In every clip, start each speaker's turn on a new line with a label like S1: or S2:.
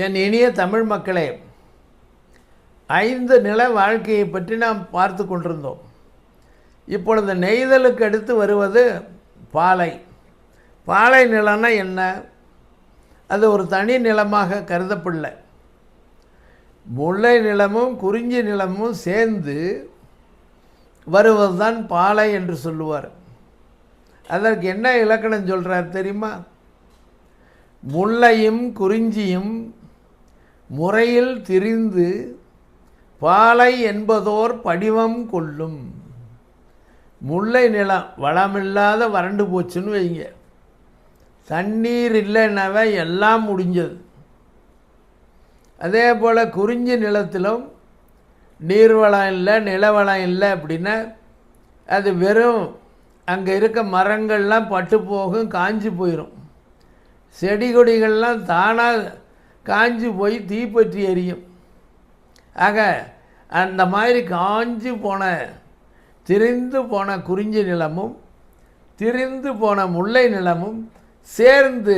S1: என் இனிய தமிழ் மக்களே, 5 நில வாழ்க்கையை பற்றி நாம் பார்த்து கொண்டிருந்தோம். இப்பொழுது நெய்தலுக்கு அடுத்து வருவது பாலை. பாலை நிலம்னா என்ன? அது ஒரு தனி நிலமாக கருதப்படல. முல்லை நிலமும் குறிஞ்சி நிலமும் சேர்ந்து வருவது தான் பாலை என்று சொல்லுவார். அதற்கு என்ன இலக்கணம் சொல்கிறார் தெரியுமா? முல்லையும் குறிஞ்சியும் முறையில் திரிந்து பாலை என்பதோர் படிவம் கொள்ளும். முல்லை நிலம் வளமில்லாத வறண்டு போச்சுன்னு வைங்க, தண்ணீர் இல்லைன்னாவே எல்லாம் முடிஞ்சது. அதே போல் குறிஞ்சி நிலத்திலும் நீர்வளம் இல்லை, நிலவளம் இல்லை அப்படின்னா அது வெறும் அங்கே இருக்க மரங்கள்லாம் பட்டு போகும், காஞ்சி போயிடும். செடி கொடிகள்லாம் தானாக காஞ்சி போய் தீப்பற்றி எரியும். ஆக அந்த மாதிரி காஞ்சி போன திரிந்து போன குறிஞ்சி நிலமும் திரிந்து போன முல்லை நிலமும் சேர்ந்து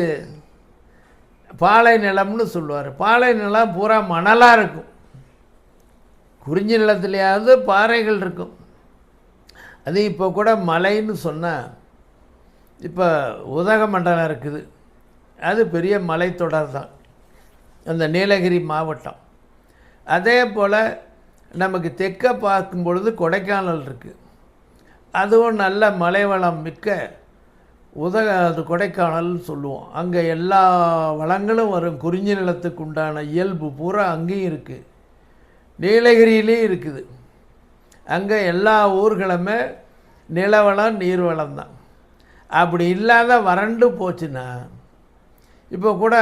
S1: பாலை நிலம்னு சொல்லுவார். பாலை நிலம் பூரா மணலாக இருக்கும். குறிஞ்சி நிலத்துலையாவது பாறைகள் இருக்கும். அது இப்போ கூட மலைன்னு சொன்னால், இப்போ உதகமண்டலம் இருக்குது, அது பெரிய மலைத்தொடர் தான், அந்த நீலகிரி மாவட்டம். அதே போல் நமக்கு தெற்க பார்க்கும் பொழுது கொடைக்கானல் இருக்குது, அதுவும் நல்ல மலைவளம் மிக்க அது கொடைக்கானல்னு சொல்லுவோம். அங்கே எல்லா வளங்களும் வரும். குறிஞ்சி நிலத்துக்கு உண்டான இயல்பு பூரா அங்கேயும் இருக்குது, நீலகிரியிலையும் இருக்குது. அங்கே எல்லா ஊர்களுமே நிலவளம் நீர்வளம் தான். அப்படி இல்லாத வறண்டு போச்சுன்னா, இப்போ கூட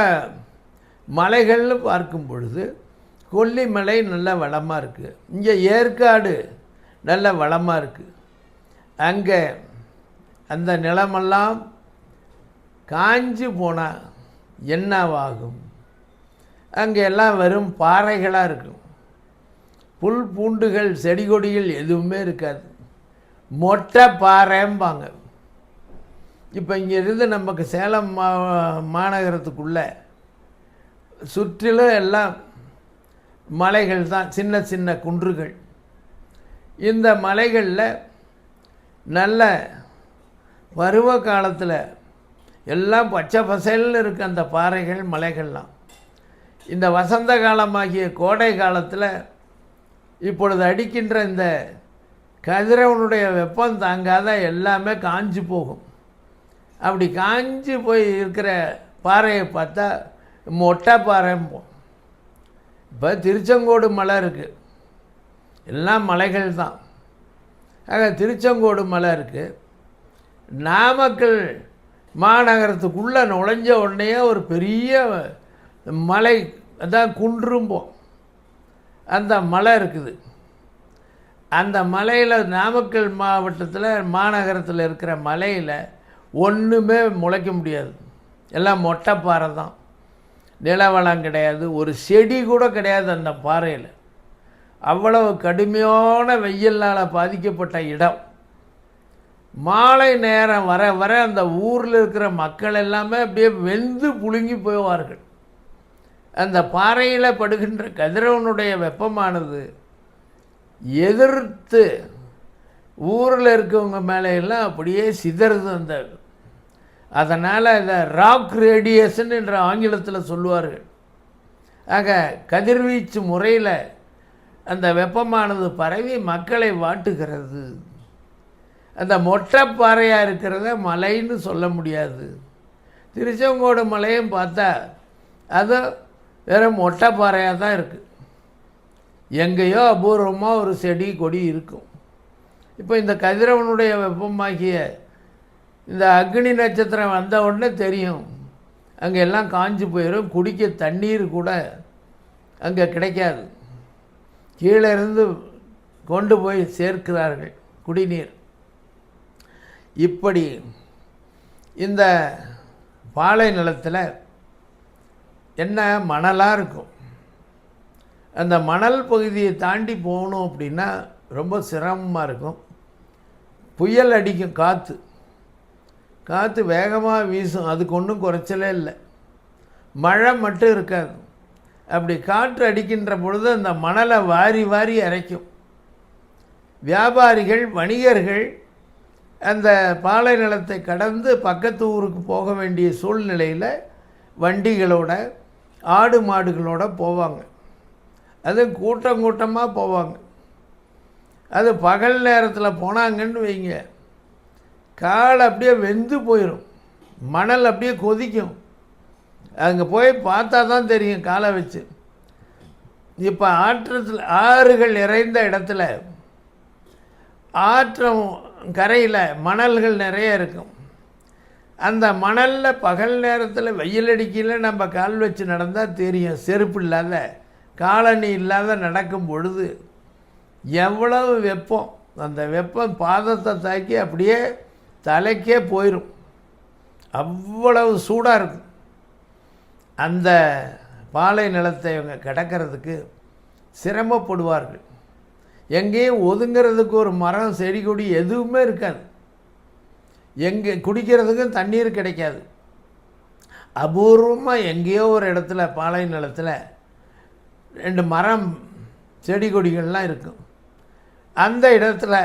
S1: மலைகள்னு பார்க்கும் பொழுது கொல்லிமலை நல்ல வளமாக இருக்குது, இங்கே ஏற்காடு நல்ல வளமாக இருக்குது. அங்கே அந்த நிலமெல்லாம் காஞ்சி போனால் என்னவாகும்? அங்கே எல்லாம் வெறும் பாறைகளாக இருக்கும். புல் பூண்டுகள் செடி கொடிகள் எதுவுமே இருக்காது, மொட்டை பாறைம்பாங்க. இப்போ இங்கேருந்து நமக்கு சேலம் மாநகரத்துக்குள்ளே சுற்றிலும் எல்லாம் மலைகள் தான், சின்ன சின்ன குன்றுகள். இந்த மலைகளில் நல்ல பருவ காலத்தில் எல்லாம் பச்சை பசேல்னு இருக்கு அந்த பாறைகள் மலைகள்லாம். இந்த வசந்த காலமாகிய கோடை காலத்தில் இப்பொழுது அடிக்கின்ற இந்த கதிரவனுடைய வெப்பம் தாங்காத எல்லாமே காஞ்சி போகும். அப்படி காஞ்சி போய் இருக்கிற பாறையை பார்த்தா மொட்டை பாறைம்போம். இப்போ திருச்செங்கோடு மலை இருக்குது, எல்லாம் மலைகள் தான். ஆக திருச்செங்கோடு மலை இருக்குது. நாமக்கல் மாநகரத்துக்குள்ளே நுழைஞ்ச உடனே ஒரு பெரிய மலை, அதான் குன்றும்போம், அந்த மலை இருக்குது. அந்த மலையில் நாமக்கல் மாவட்டத்தில் மாநகரத்தில் இருக்கிற மலையில் ஒன்றுமே முளைக்க முடியாது, எல்லாம் மொட்டைப்பாறை தான். நிலவளம் கிடையாது, ஒரு செடி கூட கிடையாது அந்த பாறையில். அவ்வளவு கடுமையான வெயில்னால் பாதிக்கப்பட்ட இடம். மாலை நேரம் வர வர அந்த ஊரில் இருக்கிற மக்கள் எல்லாமே அப்படியே வெந்து புழுங்கி போவார்கள். அந்த பாறையில் படுகின்ற கதிரவனுடைய வெப்பமானது எதிர்த்து ஊரில் இருக்கவங்க மேலையெல்லாம் அப்படியே சிதறுது. அதனால் இதை ராக் ரேடியேஷன் என்ற ஆங்கிலத்தில் சொல்லுவார்கள். ஆக கதிர்வீச்சு முறையில் அந்த வெப்பமானது பரவி மக்களை வாட்டுகிறது. அந்த மொட்டைப்பாறையாக இருக்கிறத மலைன்னு சொல்ல முடியாது. திருச்செங்கோடு மலையும் பார்த்தா அது வெறும் மொட்டைப்பாறையாக தான் இருக்குது. எங்கேயோ அபூர்வமாக ஒரு செடி கொடி இருக்கும். இப்போ இந்த கதிரவனுடைய வெப்பமாகிய இந்த அக்னி நட்சத்திரம் வந்த உடனே தெரியும், அங்கே எல்லாம் காஞ்சி போயிடும். குடிக்க தண்ணீர் கூட அங்கே கிடைக்காது, கீழே இருந்து கொண்டு போய் சேர்க்கிறார்கள் குடிநீர். இப்படி இந்த பாலை நிலத்தில் என்ன மணலாக இருக்கும். அந்த மணல் பகுதியை தாண்டி போகணும் அப்படின்னா ரொம்ப சிரமமாக இருக்கும். புயல் அடிக்கும், காற்று வேகமாக வீசும், அதுக்கு ஒன்றும் குறைச்சலே இல்லை. மழை மட்டும் இருக்காது. அப்படி காற்று அடிக்கின்ற பொழுது அந்த மணலை வாரி வாரி இறைக்கும். வியாபாரிகள், வணிகர்கள் அந்த பாலை நிலத்தை கடந்து பக்கத்து ஊருக்கு போக வேண்டிய சூழ்நிலையில் வண்டிகளோட, ஆடு மாடுகளோட போவாங்க. அது கூட்டம் கூட்டமாக போவாங்க. அது பகல் நேரத்தில் போனாங்கன்னு வைங்க, கால் அப்படியே வெந்து போயிடும், மணல் அப்படியே கொதிக்கும். அங்கே போய் பார்த்தா தான் தெரியும் காலை வச்சு. இப்போ ஆறுகள் நிறைந்த இடத்துல, ஆற்றம் கரையில் மணல்கள் நிறைய இருக்கும். அந்த மணலில் பகல் நேரத்தில் வெயில் அடிக்கையில் நம்ம கால் வச்சு நடந்தால் தெரியும். செருப்பு இல்லாத, காலணி இல்லாத நடக்கும் பொழுது எவ்வளவு வெப்பம். அந்த வெப்பம் பாதத்தை தாக்கி அப்படியே தலைக்கே போயிடும். அவ்வளவு சூடாக இருக்கும். அந்த பாலை நிலத்தை இவங்க கடக்கிறதுக்கு சிரமப்படுவார்கள். எங்கேயும் ஒதுங்கிறதுக்கு ஒரு மரம், செடி, கொடி எதுவுமே இருக்காது. எங்கே குடிக்கிறதுக்கும் தண்ணீர் கிடைக்காது. அபூர்வமாக எங்கேயோ ஒரு இடத்துல, பாலை நிலத்தில் 2 மரம், செடி, கொடிகள்லாம் இருக்கும். அந்த இடத்துல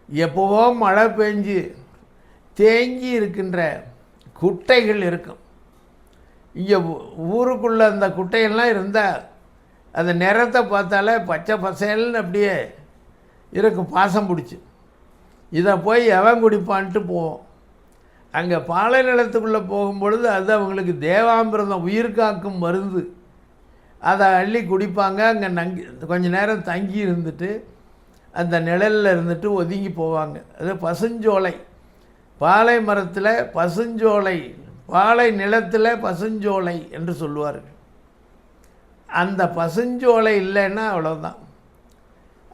S1: எப்போவோ மழை பெஞ்சு தேங்கி இருக்கின்ற குட்டைகள் இருக்கும். இங்கே ஊருக்குள்ளே அந்த குட்டையெல்லாம் இருந்தால் அந்த நிறத்தை பார்த்தாலே பச்சை பசேல்னு அப்படியே இருக்கும், பாசம் பிடிச்சி. இதை போய் எவன் குடிப்பான்ட்டு போவோம். அங்கே பாலை நிலத்துக்குள்ளே போகும்பொழுது அது அவங்களுக்கு தேவாமிர்தம், உயிர் காக்கும் மருந்து. அதை அள்ளி குடிப்பாங்க. அங்கே கொஞ்சம் நேரம் தங்கி இருந்துட்டு அந்த நிழலில் இருந்துட்டு ஒதுங்கி போவாங்க. அது பசுஞ்சோலை. பாலை மரத்தில் பசுஞ்சோலை, பாலை நிலத்தில் பசுஞ்சோலை என்று சொல்லுவார்கள். அந்த பசுஞ்சோலை இல்லைன்னா அவ்வளோதான்.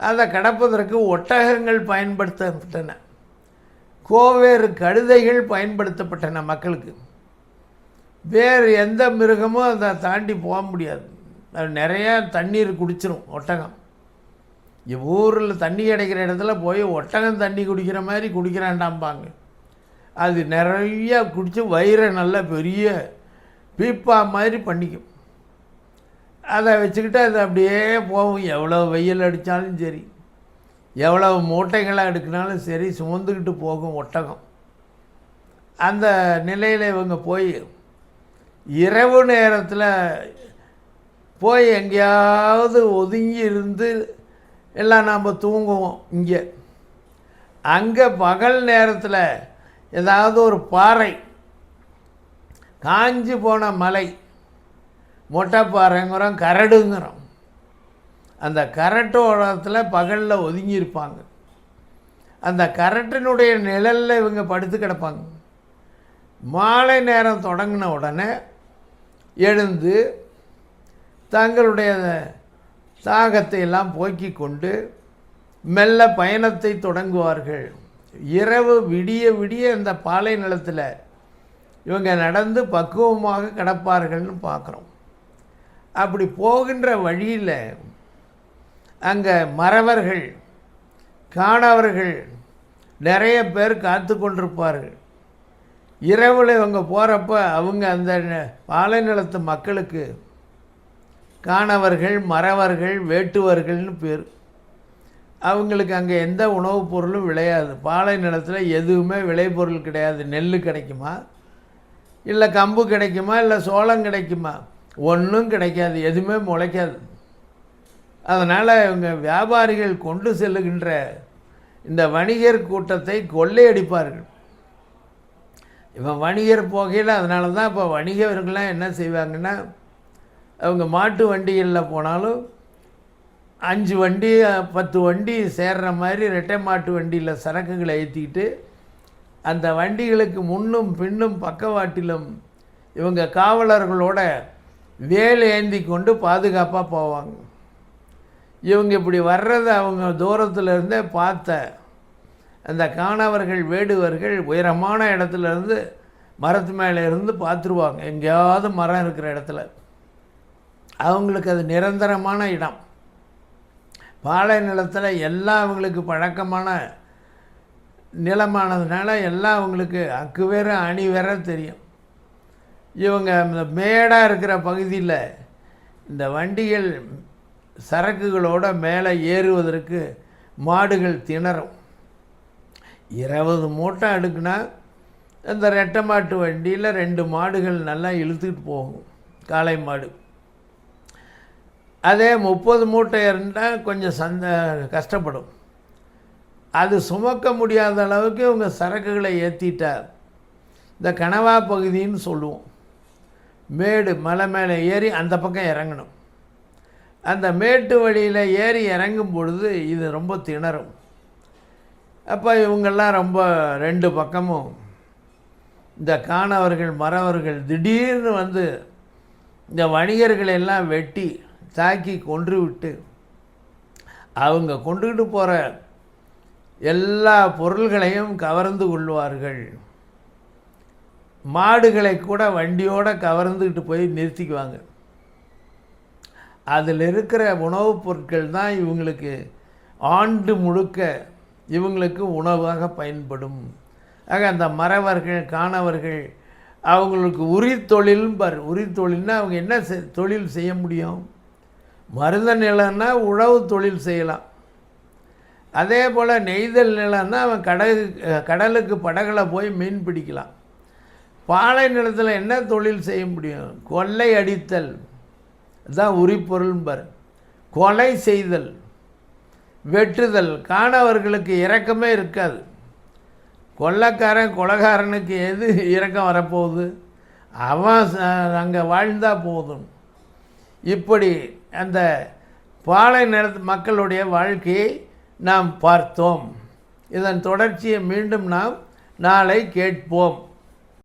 S1: அதை கடப்பதற்கு ஒட்டகங்கள் பயன்படுத்தப்பட்டன, கோவேறு கழுதைகள் பயன்படுத்தப்பட்டன மக்களுக்கு. வேறு எந்த மிருகமும் அதை தாண்டி போக முடியாது. அது நிறையா தண்ணீர் குடிச்சிடும் ஒட்டகம். ஊரில் தண்ணி கிடைக்கிற இடத்துல போய் ஒட்டகம் தண்ணி குடிக்கிற மாதிரி குடிக்கிறாண்டாம்பாங்க. அது நிறையா குடித்து வயிறை நல்லா பெரிய பீப்பா மாதிரி பண்ணிக்கும். அதை வச்சுக்கிட்டு அது அப்படியே போகும். எவ்வளோ வெயில் அடித்தாலும் சரி, எவ்வளவு மூட்டைகளாக எடுக்கினாலும் சரி, சுமந்துக்கிட்டு போகும் ஒட்டகம். அந்த நிலையில் இவங்க போய் இரவு நேரத்தில் போய் எங்கேயாவது ஒதுங்கி இருந்து எல்லாம் நாம் தூங்குவோம். இங்கே அங்கே பகல் நேரத்தில் ஏதாவது ஒரு பாறை, காஞ்சி போன மலை, மொட்டைப்பாறைங்கிறோம், கரடுங்கிறோம், அந்த கரட்டோரத்தில் பகலில் ஒதுங்கியிருப்பாங்க. அந்த கரட்டினுடைய நிழலில் இவங்க படுத்து கிடப்பாங்க. மாலை நேரம் தொடங்கின உடனே எழுந்து தங்களுடைய தாகத்தை எல்லாம் போக்கி கொண்டு மெல்ல பயணத்தை தொடங்குவார்கள். இரவு விடிய விடிய இந்த பாலை நிலத்தில் இவங்க நடந்து பக்குவமாக கிடப்பார்கள்னு பார்க்குறோம். அப்படி போகின்ற வழியில் அங்கே மறவர்கள், காணவர்கள் நிறைய பேர் காத்து கொண்டிருப்பார்கள். இரவில் இவங்க போகிறப்ப அவங்க அந்த பாலை நிலத்து மக்களுக்கு காணவர்கள், மறவர்கள், வேட்டுவர்கள்னு பேர். அவங்களுக்கு அங்கே எந்த உணவுப் பொருளும் விளையாது. பாலை நிலத்தில் எதுவுமே விளைபொருள் கிடையாது. நெல் கிடைக்குமா, இல்லை கம்பு கிடைக்குமா, இல்லை சோளம் கிடைக்குமா? ஒன்றும் கிடைக்காது, எதுவுமே முளைக்காது. அதனால் இவங்க வியாபாரிகள் கொண்டு செல்லுகின்ற இந்த வணிகர் கூட்டத்தை கொள்ளையடிப்பார்கள். இவன் வணிகர் போகையில் அதனால தான் இப்போ வணிகர்கள்லாம் என்ன செய்வாங்கன்னா, அவங்க மாட்டு வண்டிகளில் போனாலும் 5 வண்டி 10 வண்டி சேர்ற மாதிரி ரெட்டை மாட்டு வண்டியில் சரக்குகளை ஏற்றிக்கிட்டு அந்த வண்டிகளுக்கு முன்னும் பின்னும் பக்கவாட்டிலும் இவங்க காவலர்களோட வேல் ஏந்தி கொண்டு பாதுகாப்பாக போவாங்க. இவங்க இப்படி வர்றதை அவங்க தூரத்தில் இருந்தே பார்த்த அந்த காணவர்கள், வேடுவர்கள் உயரமான இடத்துலேருந்து, மரத்து மேலே இருந்து பார்த்துருவாங்க. எங்கேயாவது மரம் இருக்கிற இடத்துல அவங்களுக்கு அது நிரந்தரமான இடம். பாலை நிலத்தில் எல்லாம் அவங்களுக்கு பழக்கமான நிலமானதுனால எல்லாம் அவங்களுக்கு அக்கு வேற அணி வேற தெரியும். இவங்க இந்த மேடாக இருக்கிற பகுதியில் இந்த வண்டிகள் சரக்குகளோட மேலே ஏறுவதற்கு மாடுகள் திணறும். 20 மூட்டை அடுக்குனா அந்த ரெட்டை மாட்டு வண்டியில் 2 மாடுகள் நல்லா இழுத்துக்கிட்டு போகும், காளை மாடு. அதே 30 மூட்டை இருந்தால் கொஞ்சம் கஷ்டப்படும். அது சுமக்க முடியாத அளவுக்கு இவங்க சரக்குகளை ஏற்றிட்டார். இந்த கணவா பகுதின்னு சொல்லுவோம். மேடு மலை மேலே ஏறி அந்த பக்கம் இறங்கணும். அந்த மேட்டு வழியில் ஏறி இறங்கும் பொழுது இது ரொம்ப திணறும். அப்போ இவங்கெல்லாம் ரொம்ப 2 பக்கமும் இந்த காணவர்கள் மறவர்கள் திடீர்னு வந்து இந்த வணிகர்களை எல்லாம் வெட்டி தாக்கி கொன்று விட்டு அவங்க கொண்டுக்கிட்டு போகிற எல்லா பொருள்களையும் கவர்ந்து கொள்வார்கள். மாடுகளை கூட வண்டியோடு கவர்ந்துக்கிட்டு போய் நிறுத்திக்குவாங்க. அதில் இருக்கிற உணவுப் பொருட்கள் தான் இவங்களுக்கு ஆண்டு முழுக்க இவங்களுக்கு உணவாக பயன்படும். ஆக அந்த மறவர்கள் காணவர்கள் அவங்களுக்கு உரித்தொழில்னால் அவங்க என்ன தொழில் செய்ய முடியும்? மருத நிலம்னா உழவு தொழில் செய்யலாம். அதே போல் நெய்தல் நிலம்னா அவன் கடலுக்கு படகுல போய் மீன் பிடிக்கலாம். பாலை நிலத்தில் என்ன தொழில் செய்ய முடியும்? கொள்ளை அடித்தல் தான் உரிப்பொருள்பர். கொலை செய்தல், வெட்டுதல். காணவர்களுக்கு இரக்கமே இருக்காது. கொலைகாரனுக்கு எது இரக்கம் வரப்போகுது? அவன் அங்கே வாழ்ந்தால் போதும். இப்படி அந்த பாலை நிலத்து மக்களுடைய வாழ்க்கையை நாம் பார்த்தோம். இதன் தொடர்ச்சியை மீண்டும் நாம் நாளை கேட்போம்.